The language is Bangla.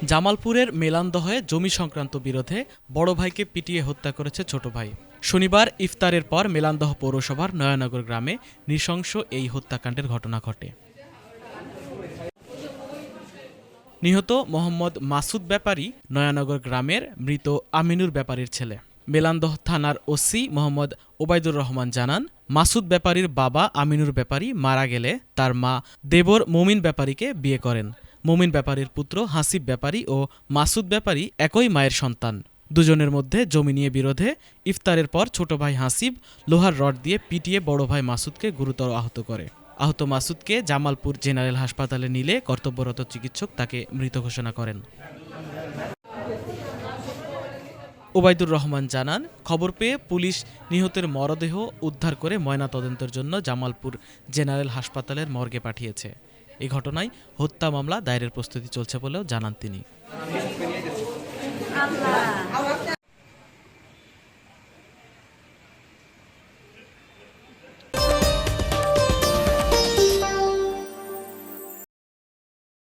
জামালপুরের মেলান্দহে জমি সংক্রান্ত বিরোধে বড় ভাইকে পিটিয়ে হত্যা করেছে ছোট ভাই। শনিবার ইফতারের পর মেলান্দহ পৌরসভার নয়ানগর গ্রামে নৃশংস এই হত্যাকাণ্ডের ঘটনা ঘটে। নিহত মোহাম্মদ মাসুদ ব্যাপারী নয়ানগর গ্রামের মৃত আমিনুর ব্যাপারীর ছেলে। মেলান্দহ থানার ওসি মোহাম্মদ ওবায়দুর রহমান জানান, মাসুদ ব্যাপারীর বাবা আমিনুর ব্যাপারী মারা গেলে তার মা দেবর মমিন ব্যাপারীকে বিয়ে করেন। মমিন ব্যাপারীর পুত্র হাসিব ব্যাপারী ও মাসুদ ব্যাপারী একই মায়ের সন্তান। দুজনের মধ্যে জমি নিয়ে বিরোধে ইফতারের পর ছোট ভাই হাসিব লোহার রড দিয়ে পিটিয়ে বড় ভাই মাসুদকে গুরুতর আহত করে। আহত মাসুদকে জামালপুর জেনারেল হাসপাতালে নিলে কর্তব্যরত চিকিৎসক তাকে মৃত ঘোষণা করেন। ওবায়দুর রহমান জানান, খবর পেয়ে পুলিশ নিহতের মরদেহ উদ্ধার করে ময়নাতদন্তের জন্য জামালপুর জেনারেল হাসপাতালের মর্গে পাঠিয়েছে। এই ঘটনায় হত্যা মামলা দায়েরের প্রস্তুতি চলছে বলেও জানান তিনি।